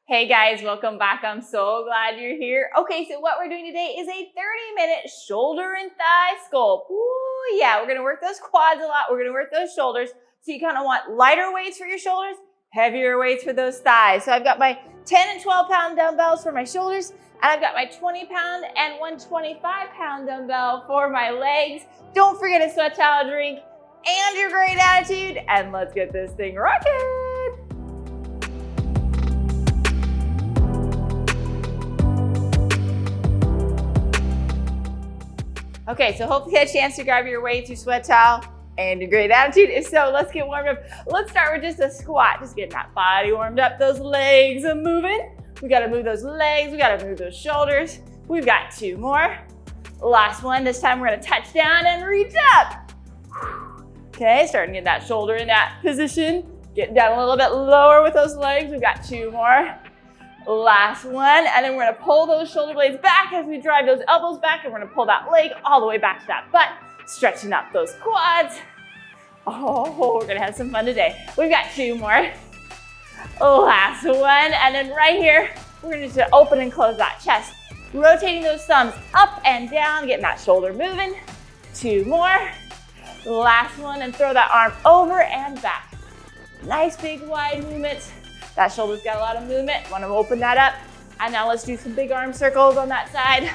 Hey guys, welcome back. I'm so glad you're here. Okay, so what we're doing today is a 30-minute shoulder and thigh sculpt. Ooh, yeah, we're gonna work those quads a lot. We're gonna work those shoulders. So you kind of want lighter weights for your shoulders, heavier weights for those thighs. So I've got my 10 and 12 pound dumbbells for my shoulders, and I've got my 20 pound and 125 pound dumbbell for my legs. Don't forget a sweat towel drink and your great attitude, and let's get this thing rocking. Okay, so hopefully you had a chance to grab your weights, your sweat towel, and your great attitude. If so, let's get warmed up. Let's start with just a squat. Just getting that body warmed up, those legs are moving. We gotta move those legs, we gotta move those shoulders. We've got 2 more. Last one, this time we're gonna touch down and reach up. Okay, starting to get that shoulder in that position. Getting down a little bit lower with those legs. We've got 2 more. Last one, and then we're gonna pull those shoulder blades back as we drive those elbows back, and we're gonna pull that leg all the way back to that butt, stretching up those quads. Oh, we're gonna have some fun today. We've got 2 more. Last one, and then right here, we're gonna just open and close that chest, rotating those thumbs up and down, getting that shoulder moving. 2 more. Last one, and throw that arm over and back. Nice big wide movement. That shoulder's got a lot of movement. Want to open that up. And now let's do some big arm circles on that side.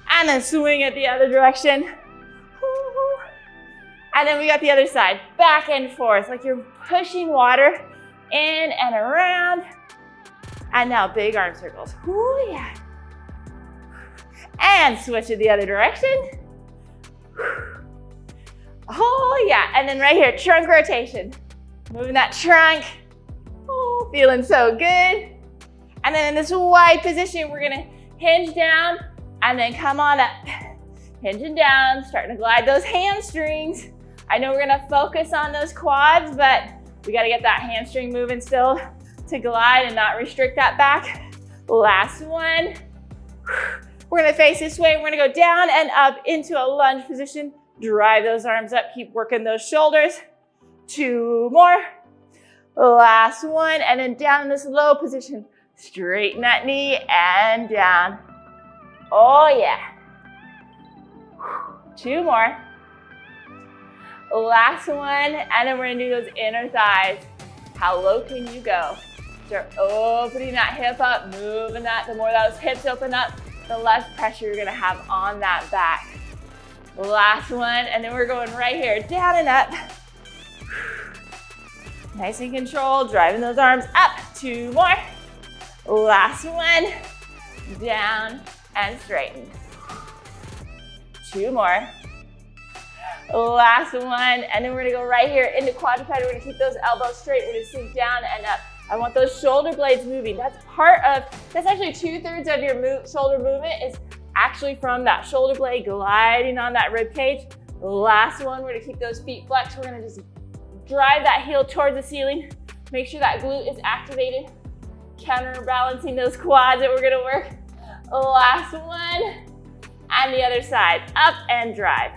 And then swing it the other direction. And then we got the other side. Back and forth, like you're pushing water in and around. And now big arm circles. Ooh, yeah. And switch it the other direction. Oh, yeah. And then right here, trunk rotation. Moving that trunk. Oh, feeling so good. And then in this wide position, we're gonna hinge down and then come on up. Hinging down, starting to glide those hamstrings. I know we're gonna focus on those quads, but we gotta get that hamstring moving still to glide and not restrict that back. Last one. We're gonna face this way. We're gonna go down and up into a lunge position. Drive those arms up, keep working those shoulders. 2 more. Last one, and then down in this low position. Straighten that knee and down. Oh yeah. 2 more. Last one, and then we're gonna do those inner thighs. How low can you go? Start opening that hip up, moving that. The more those hips open up, the less pressure you're gonna have on that back. Last one, and then we're going right here, down and up. Nice and controlled, driving those arms up. 2 more. Last one. Down and straighten. 2 more. Last one. And then we're gonna go right here into quadruped. We're gonna keep those elbows straight. We're gonna sink down and up. I want those shoulder blades moving. That's actually 2/3 of your shoulder movement is actually from that shoulder blade gliding on that rib cage. Last one, we're gonna keep those feet flexed. We're gonna just drive that heel towards the ceiling. Make sure that glute is activated. Counterbalancing those quads that we're gonna work. Last one. And the other side. Up and drive.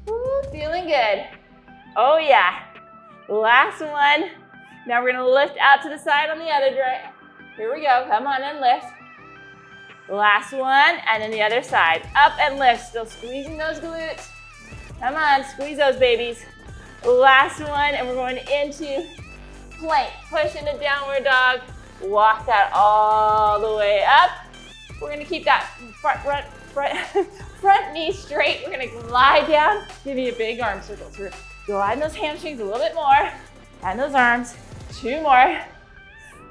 Ooh, feeling good. Oh yeah. Last one. Now we're gonna lift out to the side on the other direction. Here we go. Come on and lift. Last one. And then the other side. Up and lift. Still squeezing those glutes. Come on, squeeze those babies. Last one, and we're going into plank. Push into downward dog. Walk that all the way up. We're gonna keep that front knee straight. We're gonna glide down. Give me a big arm circle. So we're gliding those hamstrings a little bit more. And those arms. 2 more.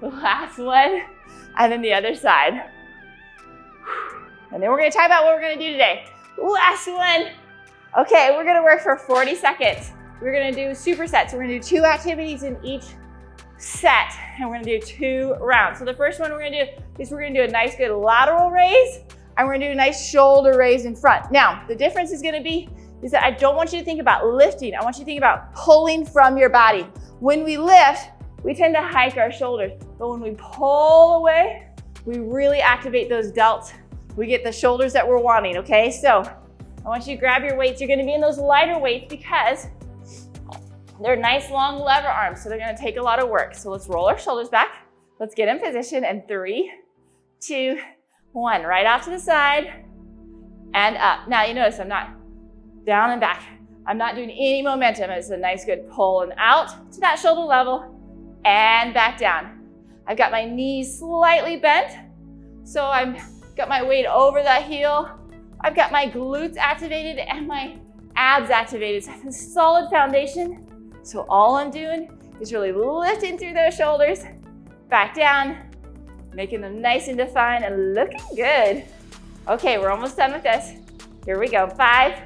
Last one. And then the other side. And then we're gonna talk about what we're gonna do today. Last one. Okay, we're gonna work for 40 seconds. We're gonna do supersets. We're gonna do 2 activities in each set, and we're gonna do 2 rounds. So the first one we're gonna do is we're gonna do a nice good lateral raise, and we're gonna do a nice shoulder raise in front. Now, the difference is gonna be is that I don't want you to think about lifting. I want you to think about pulling from your body. When we lift, we tend to hike our shoulders, but when we pull away, we really activate those delts. We get the shoulders that we're wanting, okay? So I want you to grab your weights. You're gonna be in those lighter weights because they're nice long lever arms, so they're gonna take a lot of work. So let's roll our shoulders back. Let's get in position in 3, 2, 1. Right off to the side and up. Now you notice I'm not down and back. I'm not doing any momentum. It's a nice good pull and out to that shoulder level and back down. I've got my knees slightly bent, so I've got my weight over that heel. I've got my glutes activated and my abs activated. So I have a solid foundation. So all I'm doing is really lifting through those shoulders, back down, making them nice and defined and looking good. Okay, we're almost done with this. Here we go. 5,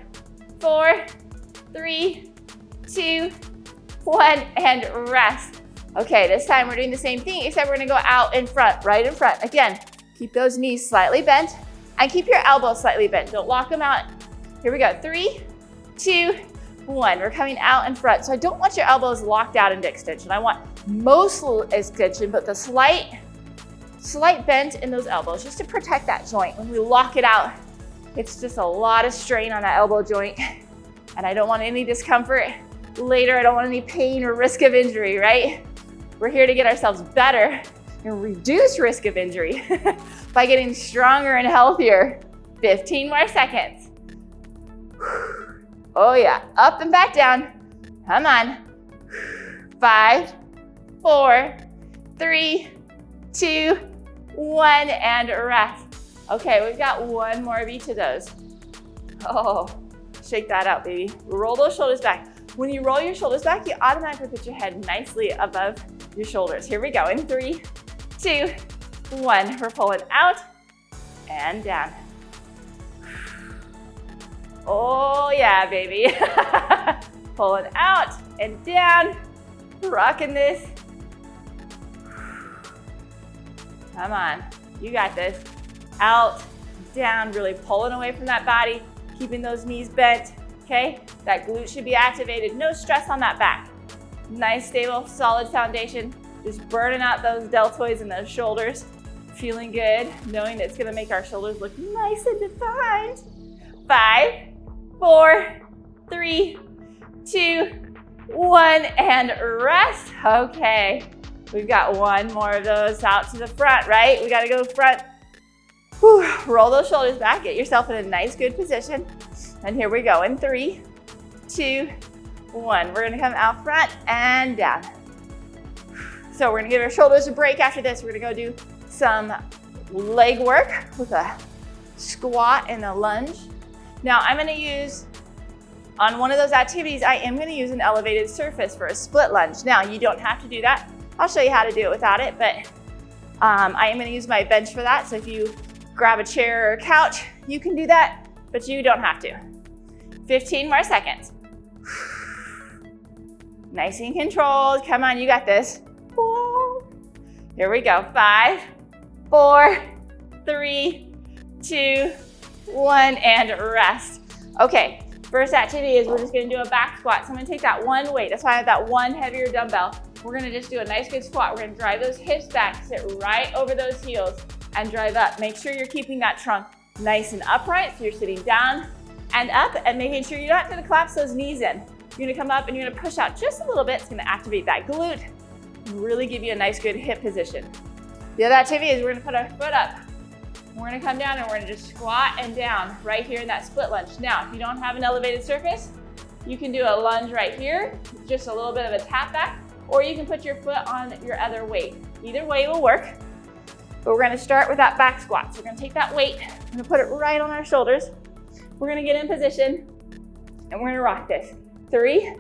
4, 3, 2, 1, and rest. Okay, this time we're doing the same thing, except we're gonna go out in front, right in front. Again, keep those knees slightly bent and keep your elbows slightly bent. Don't lock them out. Here we go. 3, 2, 1. We're coming out in front. So I don't want your elbows locked out into extension. I want most extension, but the slight bend in those elbows just to protect that joint. When we lock it out, it's just a lot of strain on that elbow joint. And I don't want any discomfort later. I don't want any pain or risk of injury, right? We're here to get ourselves better and reduce risk of injury by getting stronger and healthier. 15 more seconds. Oh yeah, up and back down. Come on. 5, 4, 3, 2, 1, and rest. Okay, we've got one more of each of those. Oh, shake that out, baby. Roll those shoulders back. When you roll your shoulders back, you automatically put your head nicely above your shoulders. Here we go, in 3, 2, 1. We're pulling out and down. Oh yeah, baby. Pulling out and down, rocking this. Come on, you got this. Out, down, really pulling away from that body, keeping those knees bent, okay? That glute should be activated, no stress on that back. Nice, stable, solid foundation. Just burning out those deltoids and those shoulders. Feeling good, knowing that it's gonna make our shoulders look nice and defined. 5, 4, 3, 2, 1, and rest. Okay, we've got one more of those out to the front, right? We gotta go front. Whew. Roll those shoulders back, get yourself in a nice, good position. And here we go, in 3, 2, 1. We're gonna come out front and down. So we're gonna give our shoulders a break after this. We're gonna go do some leg work with a squat and a lunge. Now I'm gonna use, on one of those activities, I am gonna use an elevated surface for a split lunge. Now you don't have to do that. I'll show you how to do it without it, but I am gonna use my bench for that. So if you grab a chair or a couch, you can do that, but you don't have to. 15 more seconds. Nice and controlled. Come on, you got this. 4. Here we go. 5, 4, 3, 2, 1, and rest. Okay, first activity is we're just gonna do a back squat. So I'm gonna take that one weight. That's why I have that one heavier dumbbell. We're gonna just do a nice good squat. We're gonna drive those hips back, sit right over those heels, and drive up. Make sure you're keeping that trunk nice and upright. So you're sitting down and up and making sure you're not gonna collapse those knees in. You're gonna come up and you're gonna push out just a little bit. It's gonna activate that glute and really give you a nice good hip position. The other activity is we're gonna put our foot up. We're gonna come down and we're gonna just squat and down right here in that split lunge. Now, if you don't have an elevated surface, you can do a lunge right here, just a little bit of a tap back, or you can put your foot on your other weight. Either way will work, but we're gonna start with that back squat. So we're gonna take that weight, we're gonna put it right on our shoulders. We're gonna get in position and we're gonna rock this. 3,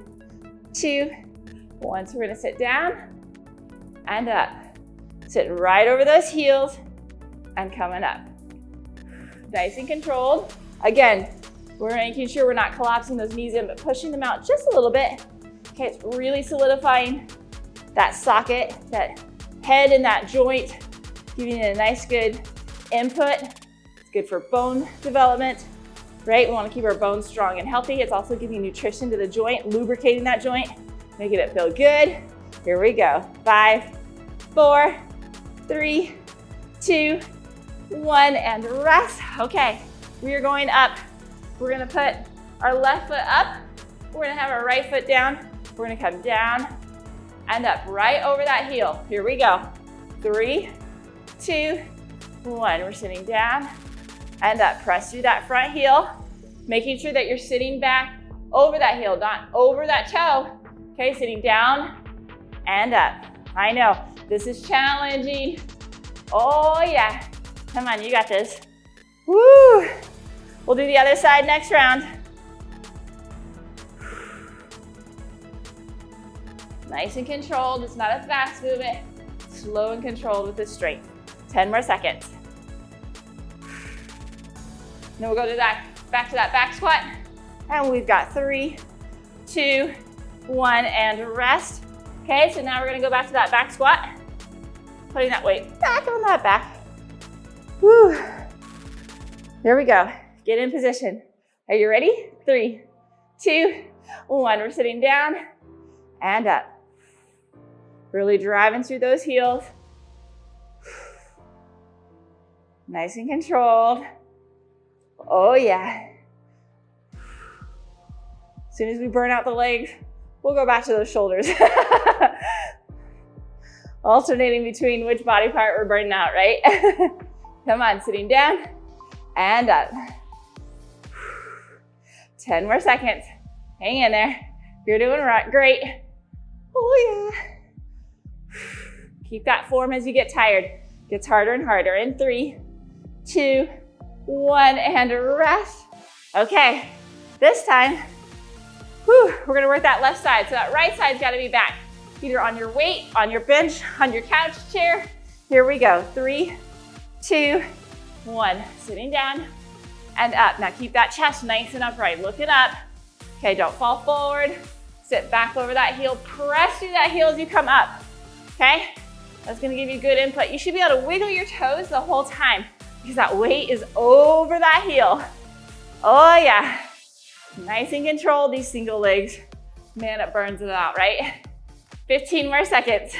2, 1. So we're gonna sit down and up. Sit right over those heels and coming up. Nice and controlled. Again, we're making sure we're not collapsing those knees in, but pushing them out just a little bit. Okay, it's really solidifying that socket, that head in that joint, giving it a nice good input. It's good for bone development, right? We want to keep our bones strong and healthy. It's also giving nutrition to the joint, lubricating that joint, making it feel good. Here we go. 5, 4, 3, 2, 1, and rest. Okay, we are going up. We're gonna put our left foot up. We're gonna have our right foot down. We're gonna come down and up, right over that heel. Here we go. 3, 2, 1. We're sitting down and up. Press through that front heel, making sure that you're sitting back over that heel, not over that toe. Okay, sitting down and up. I know, this is challenging. Oh yeah, come on, you got this. Woo! We'll do the other side next round. Nice and controlled, it's not a fast movement. Slow and controlled with the strength. 10 more seconds. Then we'll go to that, back to that back squat. And we've got 3, 2, 1, and rest. Okay, so now we're gonna go back to that back squat. Putting that weight back on that back. Woo. Here we go. Get in position. Are you ready? 3, 2, 1. We're sitting down and up. Really driving through those heels. Nice and controlled. Oh yeah. As soon as we burn out the legs, we'll go back to those shoulders. Alternating between which body part we're burning out, right? Come on, sitting down and up. 10 more seconds. Hang in there. You're doing right. Great. Oh yeah. Keep that form as you get tired. Gets harder and harder. In 3, 2, 1, and rest. Okay, this time, we're gonna work that left side. So that right side's gotta be back. Either on your weight, on your bench, on your couch chair. Here we go. 3, 2, 1. Sitting down and up. Now keep that chest nice and upright. Looking up. Okay, don't fall forward. Sit back over that heel. Press through that heel as you come up. Okay? That's gonna give you good input. You should be able to wiggle your toes the whole time because that weight is over that heel. Oh yeah. Nice and controlled, these single legs. Man, it burns it out, right? 15 more seconds.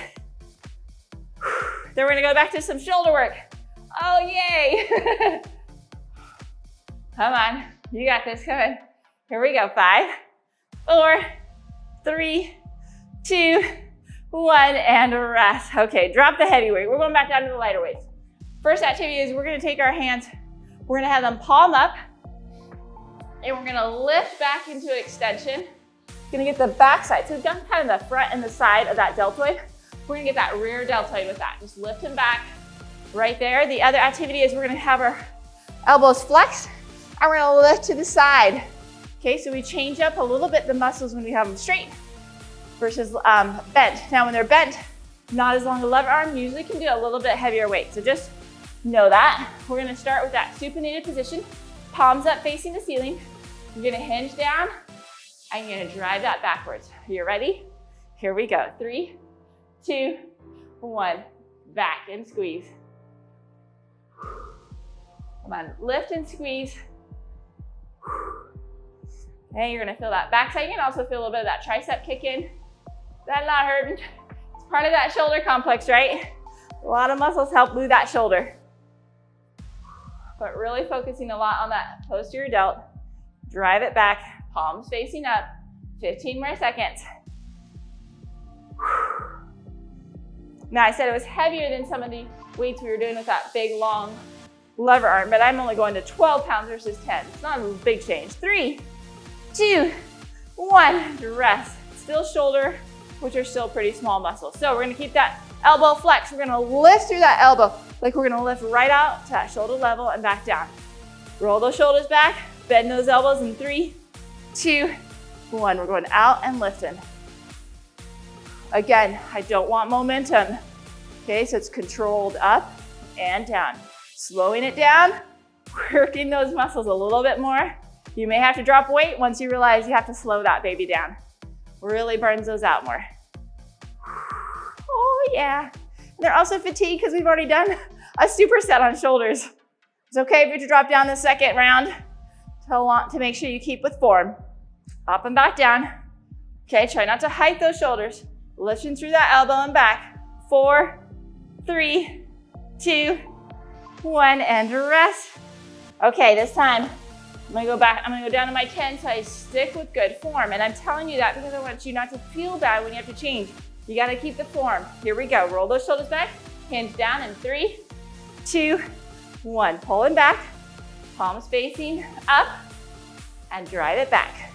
Then we're gonna go back to some shoulder work. Oh, yay. Come on, you got this, come on. Here we go, 5, 4, 3, 2, 1, and rest. Okay, drop the heavy weight. We're going back down to the lighter weights. First activity is we're gonna take our hands, we're gonna have them palm up, and we're gonna lift back into extension. Gonna get the back side. So we've done kind of the front and the side of that deltoid. We're gonna get that rear deltoid with that. Just lift them back right there. The other activity is we're gonna have our elbows flexed, and we're gonna lift to the side. Okay, so we change up a little bit the muscles when we have them straight versus bent. Now when they're bent, not as long a lever arm, usually can do a little bit heavier weight. So just know that. We're gonna start with that supinated position, palms up facing the ceiling. You're gonna hinge down, and you're gonna drive that backwards. Are you ready? Here we go. 3, 2, 1. Back and squeeze. Come on, lift and squeeze. Okay, you're gonna feel that backside. You can also feel a little bit of that tricep kick in. That's not hurting. It's part of that shoulder complex, right? A lot of muscles help move that shoulder. But really focusing a lot on that posterior delt. Drive it back, palms facing up. 15 more seconds. Now I said it was heavier than some of the weights we were doing with that big long lever arm, but I'm only going to 12 pounds versus 10. It's not a big change. 3, 2, 1, rest. Still shoulder, which are still pretty small muscles. So we're gonna keep that elbow flex. We're gonna lift through that elbow, like we're gonna lift right out to that shoulder level and back down. Roll those shoulders back, bend those elbows in 3, 2, 1. We're going out and lifting. Again, I don't want momentum. Okay, so it's controlled up and down. Slowing it down, working those muscles a little bit more. You may have to drop weight once you realize you have to slow that baby down. Really burns those out more. Oh yeah. And they're also fatigued because we've already done a superset on shoulders. It's okay if you drop down the second round to make sure you keep with form. Up and back down. Okay, try not to hike those shoulders. Lifting through that elbow and back. 4, 3, 2, 1, and rest. Okay, this time I'm gonna go back. I'm gonna go down to my 10 so I stick with good form. And I'm telling you that because I want you not to feel bad when you have to change. You gotta keep the form. Here we go. Roll those shoulders back. Hinge down in 3, 2, 1. Pulling back, palms facing up, and drive it back.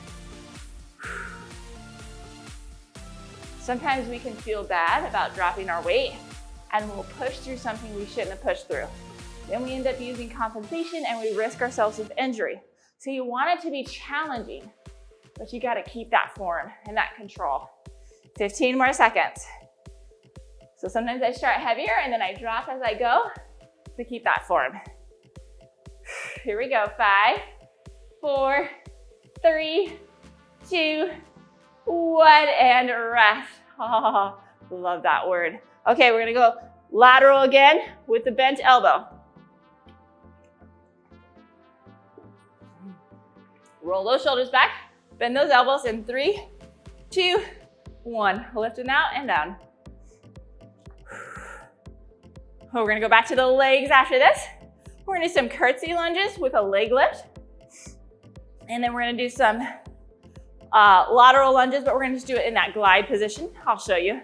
Sometimes we can feel bad about dropping our weight, and we'll push through something we shouldn't have pushed through. Then we end up using compensation and we risk ourselves with injury. So you want it to be challenging, but you gotta keep that form and that control. 15 more seconds. So sometimes I start heavier and then I drop as I go to keep that form. Here we go, 5, 4, 3, 2, 1, and rest. Oh, love that word. Okay, we're gonna go lateral again with the bent elbow. Roll those shoulders back, bend those elbows in 3, 2, 1. Lifting out and down. We're gonna go back to the legs after this. We're gonna do some curtsey lunges with a leg lift. And then we're gonna do some lateral lunges, but we're gonna just do it in that glide position. I'll show you.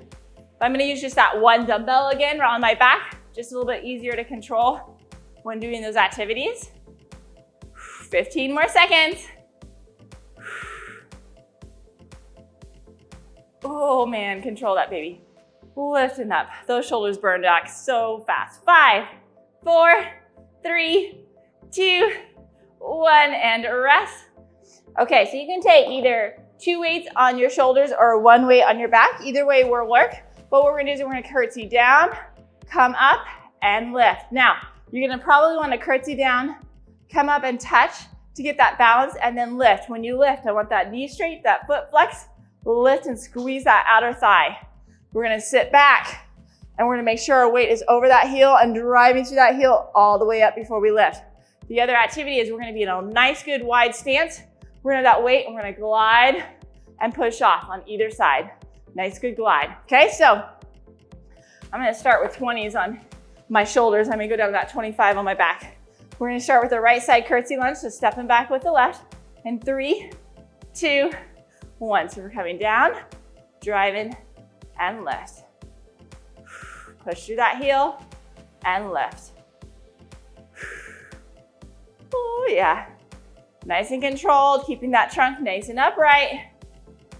But I'm gonna use just that one dumbbell again on my back, just a little bit easier to control when doing those activities. 15 more seconds. Oh man, control that baby. Lifting up. Those shoulders burn back so fast. 5, 4, 3, 2, 1, and rest. Okay, so you can take either 2 weights on your shoulders or 1 weight on your back. Either way will work. But what we're gonna do is we're gonna curtsey down, come up, and lift. Now, you're gonna probably wanna curtsey down, come up and touch to get that balance, and then lift. When you lift, I want that knee straight, that foot flex, lift and squeeze that outer thigh. We're gonna sit back, and we're gonna make sure our weight is over that heel and driving through that heel all the way up before we lift. The other activity is we're gonna be in a nice, good, wide stance. We're gonna have that weight, and we're gonna glide and push off on either side. Nice, good glide. Okay, so I'm gonna start with 20s on my shoulders. I'm gonna go down to that 25 on my back. We're gonna start with the right side curtsey lunge, so stepping back with the left. In 3, 2, 1. So we're coming down, driving, and lift. Push through that heel and lift. Oh yeah. Nice and controlled, keeping that trunk nice and upright.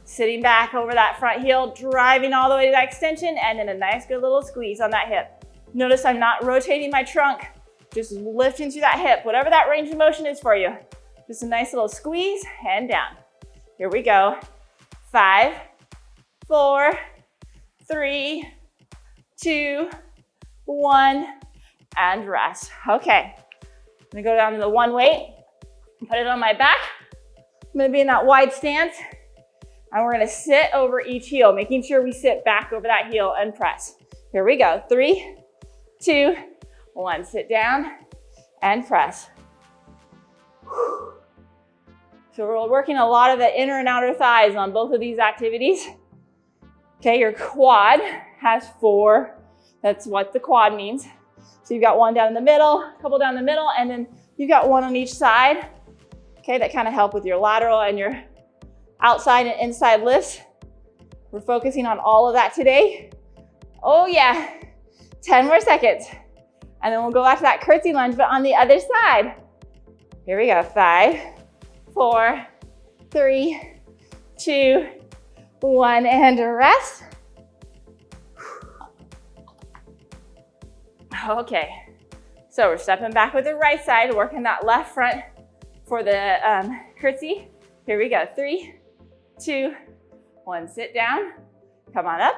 Sitting back over that front heel, driving all the way to that extension, and then a nice good little squeeze on that hip. Notice I'm not rotating my trunk, just lifting through that hip, whatever that range of motion is for you. Just a nice little squeeze and down. Here we go. 5, 4, 3, 2, 1, and rest. Okay, I'm gonna go down to the 1 weight, put it on my back. I'm gonna be in that wide stance, and we're gonna sit over each heel, making sure we sit back over that heel and press. Here we go, 3, 2, 1. Sit down and press. So we're working a lot of the inner and outer thighs on both of these activities. Okay, your quad has 4. That's what the quad means. So you've got 1 down in the middle, a couple down the middle, and then you've got 1 on each side. Okay, that kind of help with your lateral and your outside and inside lifts. We're focusing on all of that today. Oh yeah, 10 more seconds. And then we'll go back to that curtsey lunge, but on the other side. Here we go, 5, 4, 3, 2, 1, and rest. Okay, so we're stepping back with the right side, working that left front for the curtsey. Here we go, 3, 2, 1, sit down, come on up,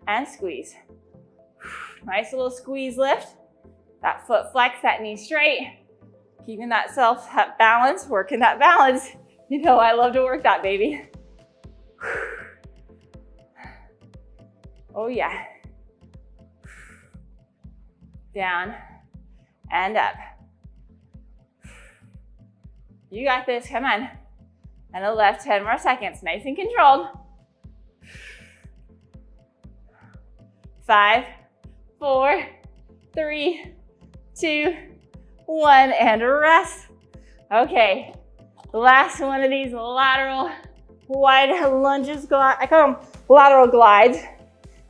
and squeeze. Nice little squeeze lift. That foot flex, that knee straight. Keeping that balance, working that balance. You know I love to work that, baby. Oh yeah. Down and up. You got this, come on. And the left, 10 more seconds, nice and controlled. 5, 4, 3, 2, 1, and rest. Okay, the last one of these lateral wide lunges, I call them lateral glides.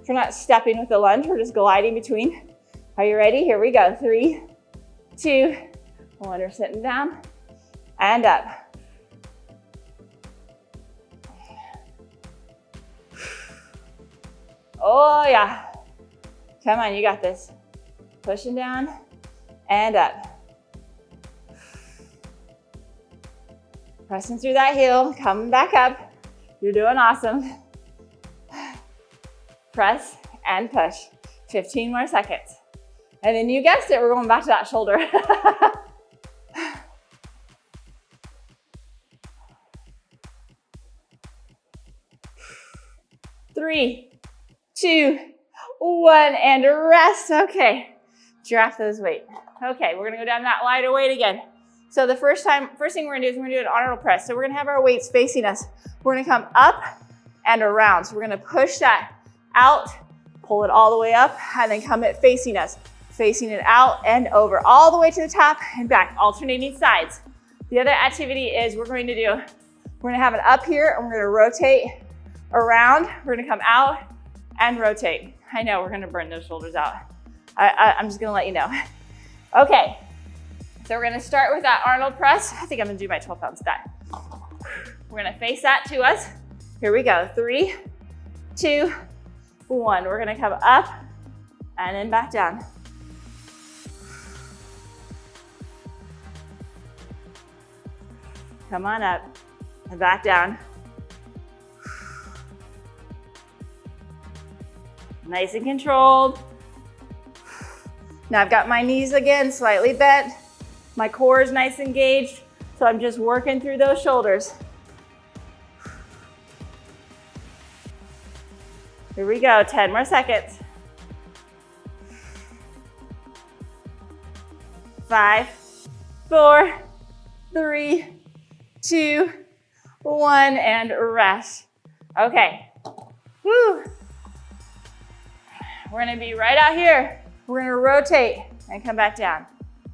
We're not stepping with the lunge, we're just gliding between. Are you ready? Here we go. 3, 2, 1. We're sitting down and up. Oh yeah. Come on, you got this. Pushing down and up. Pressing through that heel, coming back up. You're doing awesome. Press and push. 15 more seconds. And then you guessed it, we're going back to that shoulder. 3, 2, 1, and rest. Okay, draft those weights. Okay, we're gonna go down that lighter weight again. So the first thing we're gonna do is we're gonna do an Arnold press. So we're gonna have our weights facing us. We're gonna come up and around. So we're gonna push that out, pull it all the way up, and then come it facing us. Facing it out and over, all the way to the top and back, alternating sides. The other activity is we're going to have it up here and we're gonna rotate around. We're gonna come out and rotate. I know we're gonna burn those shoulders out. I'm just gonna let you know. Okay, so we're gonna start with that Arnold press. I think I'm gonna do my 12-pound stack. We're gonna face that to us. Here we go, 3, 2, 1. We're gonna come up and then back down. Come on up and back down. Nice and controlled. Now I've got my knees again slightly bent. My core is nice and engaged, so I'm just working through those shoulders. Here we go, 10 more seconds. 5, 4, 3, 2, 1, and rest. Okay. Woo. We're gonna be right out here. We're gonna rotate and come back down.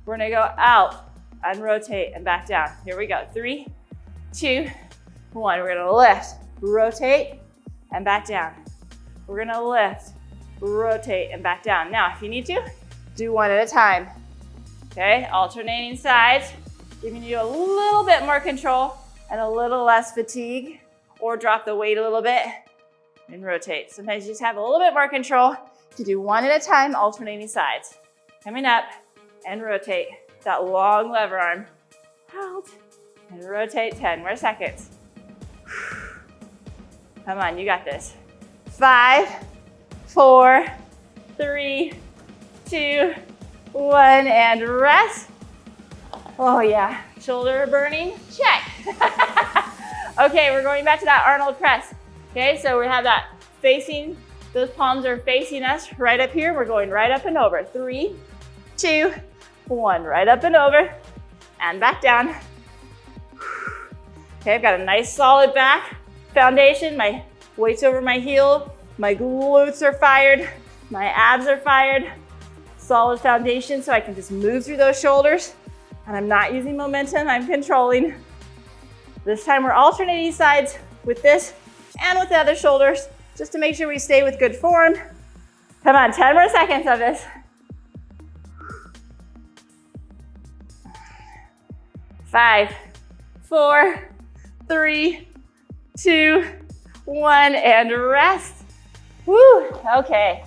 We're gonna go out and rotate and back down. Here we go. 3, 2, 1. We're gonna lift, rotate, and back down. We're gonna lift, rotate, and back down. Now, if you need to, do one at a time. Okay, alternating sides, giving you a little bit more control and a little less fatigue, or drop the weight a little bit and rotate. Sometimes you just have a little bit more control to do one at a time, alternating sides. Coming up and rotate that long lever arm. Out and rotate, 10 more seconds. Come on, you got this. 5, 4, 3, 2, 1, and rest. Oh yeah, shoulder burning, check. Okay, we're going back to that Arnold press. Okay, so we have that facing, those palms are facing us right up here. We're going right up and over. 3, 2, 1, right up and over, and back down. Okay, I've got a nice solid back foundation. My weight's over my heel. My glutes are fired. My abs are fired. Solid foundation so I can just move through those shoulders. And I'm not using momentum, I'm controlling. This time we're alternating sides with this and with the other shoulders, just to make sure we stay with good form. Come on, 10 more seconds of this. 5, 4, 3, 2, 1, and rest. Woo, okay.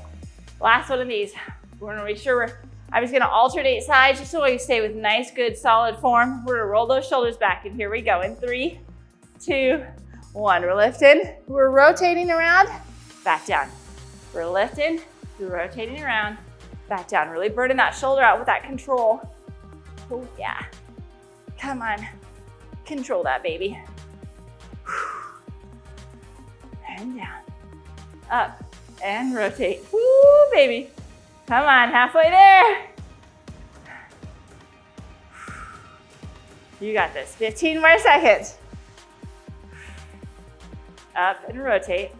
Last one of these. We're gonna make sure I'm just gonna alternate sides just so we stay with nice, good, solid form. We're gonna roll those shoulders back, and here we go. In 3, 2, 1. We're lifting, we're rotating around, back down. We're lifting, we're rotating around, back down. Really burning that shoulder out with that control. Oh yeah. Come on, control that baby. And down, up, and rotate. Woo, baby. Come on, halfway there. You got this. 15 more seconds. Up and rotate.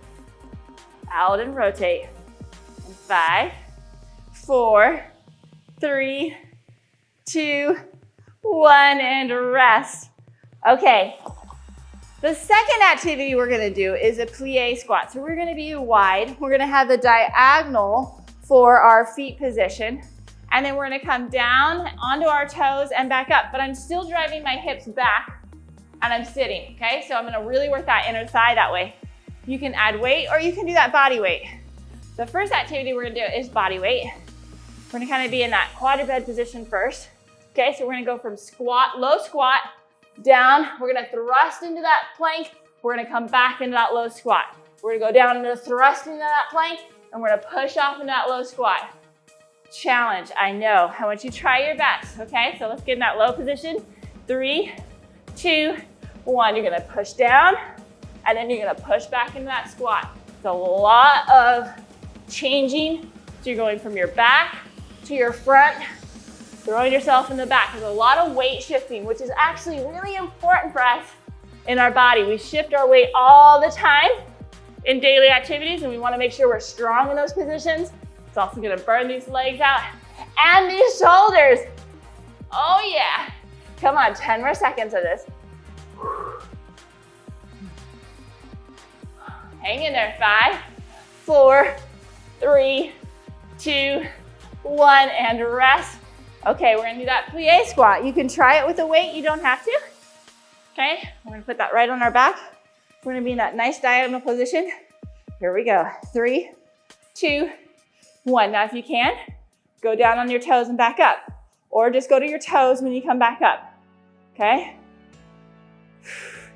Out and rotate. And 5, 4, 3, 2, 1, and rest. Okay. The second activity we're gonna do is a plie squat. So we're gonna be wide. We're gonna have the diagonal for our feet position. And then we're gonna come down onto our toes and back up, but I'm still driving my hips back and I'm sitting, okay? So I'm gonna really work that inner thigh that way. You can add weight or you can do that body weight. The first activity we're gonna do is body weight. We're gonna kind of be in that quadruped position first. Okay, so we're gonna go from squat, low squat, down. We're gonna thrust into that plank. We're gonna come back into that low squat. We're gonna go down into thrust into that plank, and we're gonna push off into that low squat. Challenge, I know. I want you to try your best, okay? So let's get in that low position. 3, 2, 1. You're gonna push down, and then you're gonna push back into that squat. It's a lot of changing. So you're going from your back to your front, throwing yourself in the back. There's a lot of weight shifting, which is actually really important for us in our body. We shift our weight all the time in daily activities, and we wanna make sure we're strong in those positions. It's also gonna burn these legs out and these shoulders. Oh yeah. Come on, 10 more seconds of this. Hang in there, 5, 4, 3, 2, 1, and rest. Okay, we're gonna do that plie squat. You can try it with a weight, you don't have to. Okay, we're gonna put that right on our back. We're gonna be in that nice diagonal position. Here we go, 3, 2, 1. Now if you can, go down on your toes and back up. Or just go to your toes when you come back up, okay?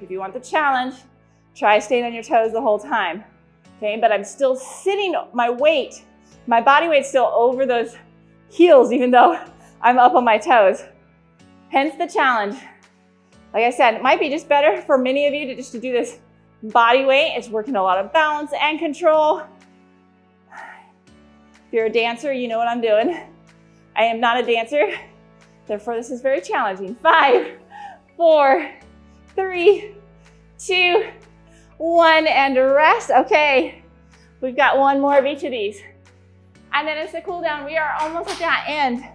If you want the challenge, try staying on your toes the whole time, okay? But I'm still sitting, my weight, my body weight's still over those heels even though I'm up on my toes. Hence the challenge. Like I said, it might be just better for many of you to just do this body weight. It's working a lot of balance and control. If you're a dancer, you know what I'm doing. I am not a dancer, therefore this is very challenging. 5, 4, 3, 2, 1, and rest. Okay, we've got one more of each of these. And then it's the cool down. We are almost at that end.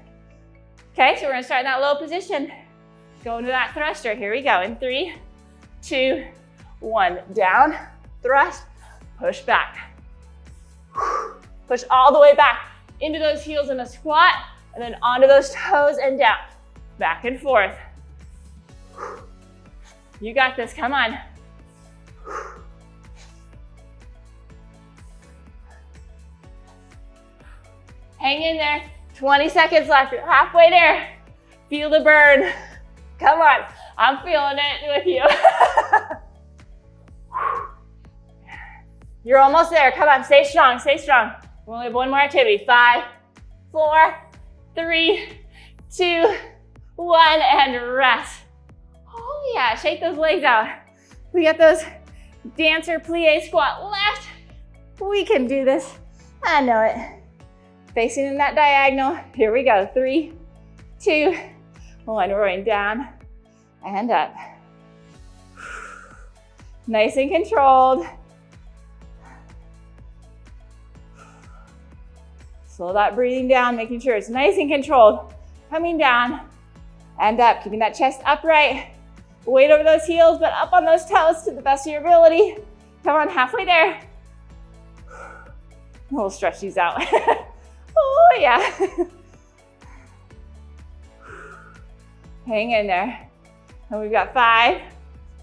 Okay, so we're gonna start in that low position. Go into that thruster. Here we go. In 3, 2, 1. Down, thrust, push back. Push all the way back into those heels in a squat, and then onto those toes and down. Back and forth. You got this, come on. Hang in there, 20 seconds left, you're halfway there. Feel the burn. Come on, I'm feeling it with you. You're almost there, come on, stay strong, stay strong. We only have one more activity. 5, 4, 3, 2, 1, and rest. Oh yeah, shake those legs out. We got those dancer plie squat left. We can do this, I know it. Facing in that diagonal, here we go. 3, 2, 1, we're going down and up. Nice and controlled. Slow that breathing down, making sure it's nice and controlled. Coming down and up, keeping that chest upright. Weight over those heels, but up on those toes to the best of your ability. Come on, halfway there. We'll stretch these out. Oh yeah. Hang in there. And we've got 5,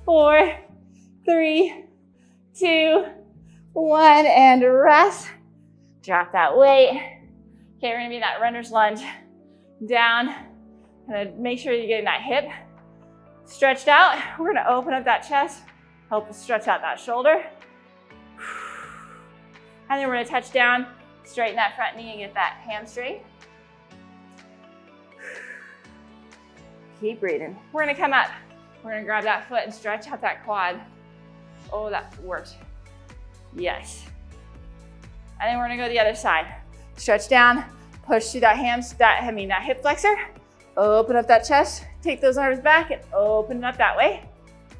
4, 3, 2, 1, and rest. Drop that weight. Okay, we're gonna be in that runner's lunge. Down, and make sure you're getting that hip stretched out. We're gonna open up that chest, help us stretch out that shoulder. And then we're gonna touch down, straighten that front knee and get that hamstring. Keep breathing. We're gonna come up. We're gonna grab that foot and stretch out that quad. Oh, that worked. Yes. And then we're gonna go to the other side. Stretch down, push through that that hip flexor. Open up that chest, take those arms back and open it up that way.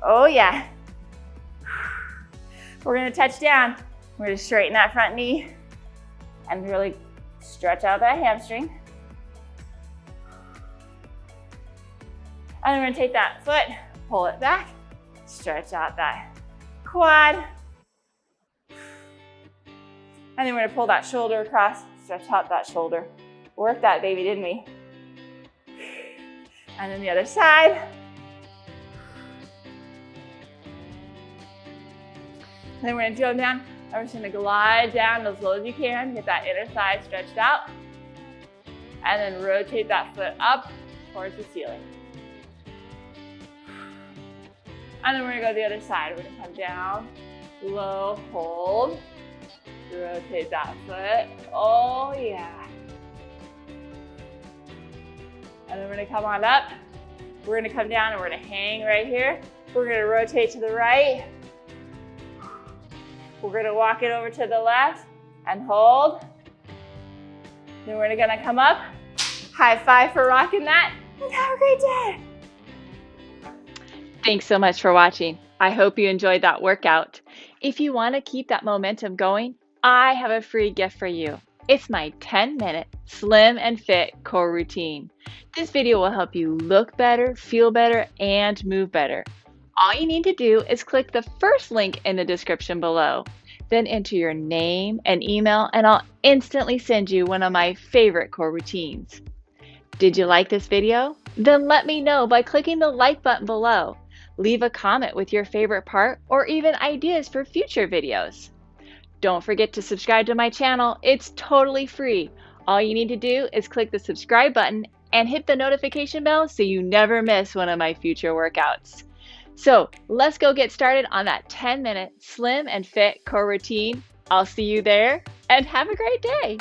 Oh yeah. We're gonna touch down. We're gonna straighten that front knee and really stretch out that hamstring. And then we're gonna take that foot, pull it back, stretch out that quad. And then we're gonna pull that shoulder across, stretch out that shoulder. Worked that baby, didn't we? And then the other side. And then we're gonna jump down, and we're just gonna glide down as low as you can, get that inner thigh stretched out, and then rotate that foot up towards the ceiling. And then we're gonna go to the other side. We're gonna come down, low, hold, rotate that foot, oh yeah. And then we're gonna come on up. We're gonna come down and we're gonna hang right here. We're gonna rotate to the right. We're gonna walk it over to the left and hold. Then we're gonna come up. High five for rocking that, and have a great day. Thanks so much for watching. I hope you enjoyed that workout. If you wanna keep that momentum going, I have a free gift for you. It's my 10-minute slim and fit core routine. This video will help you look better, feel better, and move better. All you need to do is click the first link in the description below. Then enter your name and email, and I'll instantly send you one of my favorite core routines. Did you like this video? Then let me know by clicking the like button below. Leave a comment with your favorite part or even ideas for future videos. Don't forget to subscribe to my channel. It's totally free. All you need to do is click the subscribe button and hit the notification bell so you never miss one of my future workouts. So let's go get started on that 10-minute slim and fit core routine. I'll see you there, and have a great day.